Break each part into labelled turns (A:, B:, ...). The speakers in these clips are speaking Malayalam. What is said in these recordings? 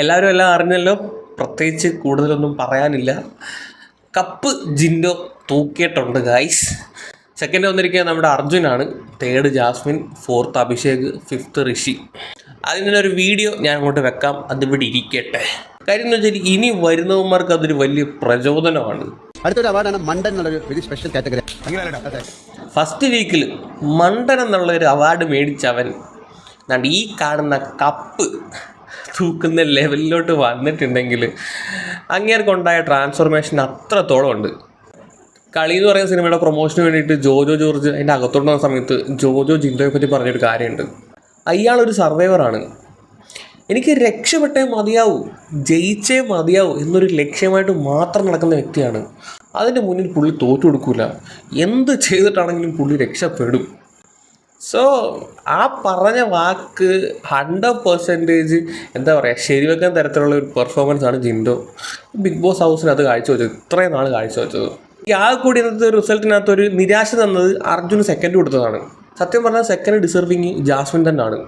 A: എല്ലാവരും എല്ലാം അറിഞ്ഞല്ലോ, പ്രത്യേകിച്ച് കൂടുതലൊന്നും പറയാനില്ല. കപ്പ് ജിൻഡോ തൂക്കിയിട്ടുണ്ട് ഗൈസ്. സെക്കൻഡ് വന്നിരിക്കുക നമ്മുടെ അർജുനാണ്, third Jasmine, fourth Abhishek, fifth Rishi. അതിനൊരു വീഡിയോ ഞാൻ അങ്ങോട്ട് വെക്കാം, അതിവിടെ ഇരിക്കട്ടെ. കാര്യം എന്ന് വെച്ചാൽ ഇനി വരുന്നവന്മാർക്ക് അതൊരു വലിയ പ്രചോദനമാണ്.
B: അടുത്തൊരു അവാർഡാണ് മണ്ടൻ എന്നുള്ളൊരു വെരി സ്പെഷ്യൽ കാറ്റഗറി.
A: ഫസ്റ്റ് വീക്കിൽ മണ്ടൻ എന്നുള്ളൊരു അവാർഡ് മേടിച്ചവൻ ഈ കാണുന്ന കപ്പ് തൂക്കുന്ന ലെവലിലോട്ട് വന്നിട്ടുണ്ടെങ്കിൽ അങ്ങേർക്കുണ്ടായ ട്രാൻസ്ഫോർമേഷൻ അത്രത്തോളം ഉണ്ട്. കളി എന്ന് പറയുന്ന സിനിമയുടെ പ്രൊമോഷന് വേണ്ടിയിട്ട് ജോജോ ജോർജ് അതിൻ്റെ അകത്തോട്ട് വന്ന സമയത്ത് ജോജോ ജിൻഡോയെ പറ്റി പറഞ്ഞൊരു കാര്യമുണ്ട്. അയാളൊരു സർവൈവറാണ്. എനിക്ക് രക്ഷപ്പെട്ടേ മതിയാവൂ, ജയിച്ചേ മതിയാവൂ എന്നൊരു ലക്ഷ്യമായിട്ട് മാത്രം നടക്കുന്ന വ്യക്തിയാണ്. അതിൻ്റെ മുന്നിൽ പുള്ളി തോറ്റു കൊടുക്കില്ല. എന്ത് ചെയ്തിട്ടാണെങ്കിലും പുള്ളി രക്ഷപ്പെടും. സോ ആ പറഞ്ഞ വാക്ക് 100% എന്താ പറയുക, ശരിവെക്കാൻ തരത്തിലുള്ള ഒരു പെർഫോമൻസ് ആണ് ജിൻഡോ ബിഗ് ബോസ് ഹൗസിൽ അത് കാഴ്ചവെച്ചത്, ഇത്രയും നാൾ കാഴ്ചവെച്ചത്. ആ കൂടി ഇന്നത്തെ റിസൾട്ടിനകത്ത് ഒരു നിരാശ തന്നത് അർജുന് സെക്കൻഡ് കൊടുത്തതാണ്. സത്യം പറഞ്ഞാൽ സെക്കൻഡ് ഡിസർവിങ് ജാസ്മിൻ തന്നെയാണ്.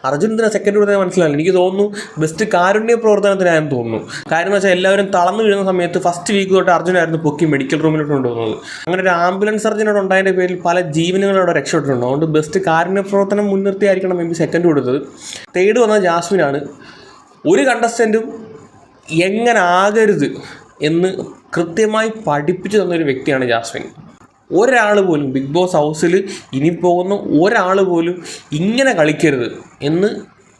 A: അർജുൻ ഇതിനെ സെക്കൻഡ് കൊടുത്തത് മനസ്സിലാവില്ല. എനിക്ക് തോന്നുന്നു ബെസ്റ്റ് കാരുണ്യ പ്രവർത്തനത്തിനായെന്ന് തോന്നുന്നു. കാര്യം എന്ന് വെച്ചാൽ എല്ലാവരും തളർന്നു വീഴുന്ന സമയത്ത് ഫസ്റ്റ് വീക്ക് തൊട്ട് അർജുനായിരുന്നു പൊക്കി മെഡിക്കൽ റൂമിലോട്ട് കൊണ്ടുപോകുന്നത്. അങ്ങനെ ഒരു ആംബുലൻസ് സർജനോട് ഉണ്ടായതിൻ്റെ പേരിൽ പല ജീവനുകളോടെ രക്ഷപ്പെട്ടിട്ടുണ്ട്. അതുകൊണ്ട് ബെസ്റ്റ് കാരുണ്യ പ്രവർത്തനം മുൻനിർത്തിയായിരിക്കണം മേ ബി സെക്കൻഡ് കൊടുത്തത്. തേർഡ് വന്നത് ജാസ്മിനാണ്. ഒരു കണ്ടസ്റ്റൻറ്റും എങ്ങനെ ആകരുത് എന്ന് കൃത്യമായി പഠിപ്പിച്ചു തന്നൊരു വ്യക്തിയാണ് ജാസ്മിൻ. ഒരാൾ പോലും ബിഗ് ബോസ് ഹൗസിൽ ഇനി പോകുന്ന ഒരാൾ പോലും ഇങ്ങനെ കളിക്കരുത് എന്ന്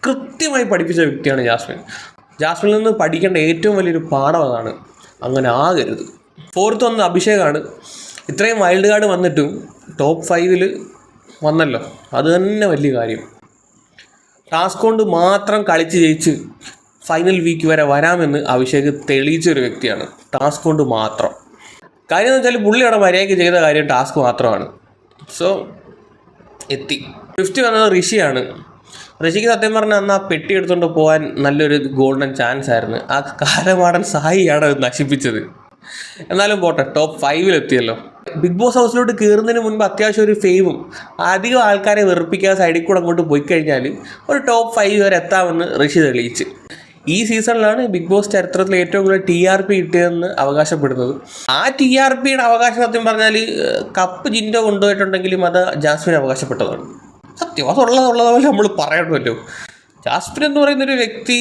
A: കൃത്യമായി പഠിപ്പിച്ച വ്യക്തിയാണ് ജാസ്മിൻ. ജാസ്മിനിൽ നിന്ന് പഠിക്കേണ്ട ഏറ്റവും വലിയൊരു പാഠം അതാണ്, അങ്ങനെ ആകരുത്. ഫോർത്ത് വന്ന് അഭിഷേകാണ്. ഇത്രയും വൈൽഡ് കാർഡ് വന്നിട്ടും ടോപ്പ് 5 വന്നല്ലോ, അത് തന്നെ വലിയ കാര്യം. ടാസ്ക് കൊണ്ട് മാത്രം കളിച്ച് ജയിച്ച് ഫൈനൽ വീക്ക് വരെ വരാമെന്ന് അഭിഷേക് തെളിയിച്ചൊരു വ്യക്തിയാണ്. ടാസ്ക് കൊണ്ട് മാത്രം. കാര്യം എന്ന് വെച്ചാൽ പുള്ളിയുടെ മര്യാദയ്ക്ക് ചെയ്ത കാര്യം ടാസ്ക് മാത്രമാണ്. സോ എത്തി. 50 വന്നത് ഋഷിയാണ്. ഋഷിക്ക് സത്യം പറഞ്ഞാൽ അന്ന് ആ പെട്ടി എടുത്തുകൊണ്ട് പോകാൻ നല്ലൊരു ഗോൾഡൻ ചാൻസ് ആയിരുന്നു. ആ കാലമാടൻ സായിയാണ് അത് നശിപ്പിച്ചത്. എന്നാലും പോട്ടെ, ടോപ്പ് 5 എത്തിയല്ലോ. ബിഗ് ബോസ് ഹൗസിലോട്ട് കയറുന്നതിന് മുൻപ് അത്യാവശ്യം ഒരു ഫെയിമും അധികം ആൾക്കാരെ വെറുപ്പിക്കാൻ സൈഡിൽ കൂടെ അങ്ങോട്ട് പോയി കഴിഞ്ഞാൽ ഒരു ടോപ്പ് 5 വരെ എത്താമെന്ന് ഋഷി തെളിയിച്ച്. ഈ സീസണിലാണ് ബിഗ് ബോസ് ചരിത്രത്തിൽ ഏറ്റവും കൂടുതൽ TRP കിട്ടിയതെന്ന് അവകാശപ്പെടുന്നത്. ആ TRPയുടെ അവകാശം സത്യം പറഞ്ഞാൽ കപ്പ് ജിൻഡോ കൊണ്ടുപോയിട്ടുണ്ടെങ്കിലും അത് ജാസ്മിൻ അവകാശപ്പെട്ടതാണ്. സത്യം അതുള്ളതുപോലെ നമ്മൾ പറയണമല്ലോ. ജാസ്മിൻ എന്ന് പറയുന്നൊരു വ്യക്തി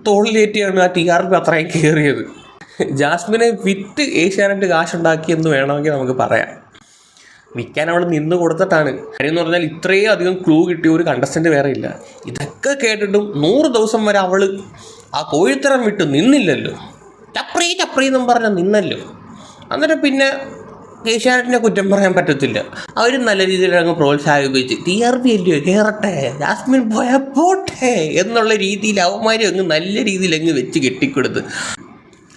A: തോളിലേറ്റിയാണ് ആ TRP അത്രയും കയറിയത്. ജാസ്മിനെ വിറ്റ് ഏഷ്യാനെറ്റ് കാശുണ്ടാക്കിയെന്ന് വേണമെങ്കിൽ നമുക്ക് പറയാം. വിൽക്കാൻ അവൾ നിന്ന് കൊടുത്തിട്ടാണ്. കാര്യം എന്ന് പറഞ്ഞാൽ ഇത്രയും അധികം ക്ലൂ കിട്ടിയ ഒരു കണ്ടസ്റ്റൻറ്റ് വേറെ ഇല്ല. ഇതൊക്കെ കേട്ടിട്ടും 100 ദിവസം വരെ അവൾ ആ കോഴിത്തരം വിട്ട് നിന്നില്ലല്ലോ. ചപ്രീ എന്നും പറഞ്ഞാൽ നിന്നല്ലോ. അന്നേരം പിന്നെ ഏഷ്യാനെറ്റിനെ കുറ്റം പറയാൻ പറ്റത്തില്ല. അവർ നല്ല രീതിയിൽ അങ്ങ് പ്രോത്സാഹിപ്പിച്ച് TRP അല്ലയോ കയറട്ടെ, ജാസ്മിൻ പോയാൽ പോട്ടെ എന്നുള്ള രീതിയിൽ അവന്മാരും അങ്ങ് നല്ല രീതിയിൽ അങ്ങ് വെച്ച് കെട്ടിക്കൊടുത്ത്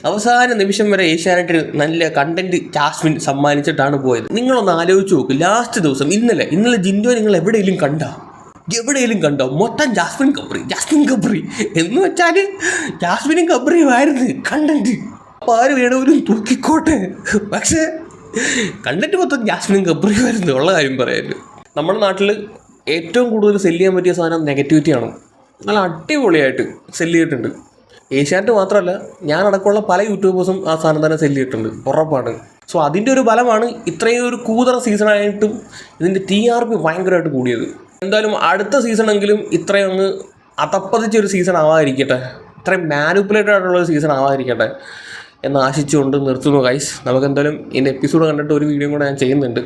A: അവസാന നിമിഷം വരെ ഏഷ്യാനെറ്റിന് നല്ല കണ്ടന്റ് ജാസ്മിൻ സമ്മാനിച്ചിട്ടാണ് പോയത്. നിങ്ങളൊന്ന് ആലോചിച്ച് നോക്ക്. ലാസ്റ്റ് ദിവസം ഇന്നലെ ജിൻഡോ നിങ്ങൾ എവിടെയെങ്കിലും കണ്ടോ മൊത്തം ജാസ്മിൻ കബ്രി എന്ന് വെച്ചാൽ ജാസ്മിനും കബ്രിയുമായിരുന്നു കണ്ടന്റ്. അപ്പോൾ ആര് വേണവരും തൂക്കിക്കോട്ടെ, പക്ഷേ കണ്ടന്റ് മൊത്തം ജാസ്മിനും കബ്രിയുമായിരുന്നു. ഉള്ള കാര്യം പറയാമല്ലോ. നമ്മുടെ നാട്ടിൽ ഏറ്റവും കൂടുതൽ സെല്ല് ചെയ്യാൻ പറ്റിയ സാധനം നെഗറ്റിവിറ്റിയാണ്. നല്ല അടിപൊളിയായിട്ട് സെല്ല് ചെയ്തിട്ടുണ്ട്. ഏഷ്യാനെറ്റ് മാത്രമല്ല, ഞാനടക്കമുള്ള പല യൂട്യൂബേഴ്സും ആ സാധനം തന്നെ സെല്ല് ചെയ്തിട്ടുണ്ട്, ഉറപ്പാണ്. സോ അതിൻ്റെ ഒരു ഫലമാണ് ഇത്രയും ഒരു കൂതറ സീസണായിട്ടും ഇതിൻ്റെ TRP ഭയങ്കരമായിട്ട് കൂടിയത്. എന്തായാലും അടുത്ത സീസണെങ്കിലും ഇത്രയും അങ്ങ് അതപ്പതിച്ചൊരു സീസൺ ആവാതിരിക്കട്ടെ, ഇത്രയും മാനിപ്പുലേറ്റഡ് ആയിട്ടുള്ളൊരു സീസൺ ആവാതിരിക്കട്ടെ എന്ന് ആശിച്ചുകൊണ്ട് നിർത്തുന്നു ഗൈസ്. നമുക്ക് എന്തായാലും ഇതിൻ്റെ എപ്പിസോഡ് കണ്ടിട്ട് ഒരു വീഡിയോ കൂടെ ഞാൻ ചെയ്യുന്നുണ്ട്.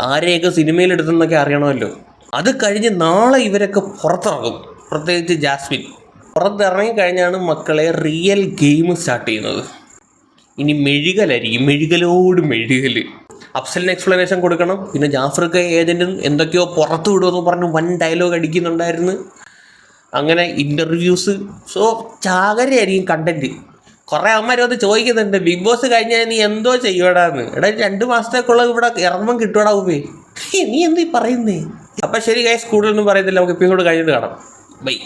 A: ആരെയൊക്കെ സിനിമയിലെടുത്തെന്നൊക്കെ അറിയണമല്ലോ. അത് കഴിഞ്ഞ് നാളെ ഇവരൊക്കെ പുറത്തിറങ്ങും. പ്രത്യേകിച്ച് ജാസ്മിൻ പുറത്തിറങ്ങിക്കഴിഞ്ഞാണ് മക്കളെ റിയൽ ഗെയിം സ്റ്റാർട്ട് ചെയ്യുന്നത്. ഇനി മെഴുകലായിരിക്കും, മെഴുകൽ. അഫ്സലിന് എക്സ്പ്ലനേഷൻ കൊടുക്കണം. പിന്നെ ജാഫർക്ക് ഏജൻറ്റും എന്തൊക്കെയോ പുറത്തു വിടുമെന്ന് പറഞ്ഞ് വൻ ഡയലോഗ് അടിക്കുന്നുണ്ടായിരുന്നു. അങ്ങനെ ഇൻ്റർവ്യൂസ്. So ചാകരയായിരിക്കും content. കുറേ അമ്മമാരും അത് ചോദിക്കുന്നുണ്ട്, ബിഗ് ബോസ് കഴിഞ്ഞാൽ നീ എന്തോ ചെയ്യടാന്ന്. 2 മാസത്തേക്കുള്ളത് ഇവിടെ ഇറങ്ങുമ്പം കിട്ടുവാടാ ഉവേ, നീ എന്തീ പറയുന്നേ. അപ്പം ശരി ഗൈസ്, കൂടുതലൊന്നും പറയുന്നില്ല. നമുക്ക് എപ്പിസോഡ് കഴിഞ്ഞിട്ട് കാണാം. ബൈ.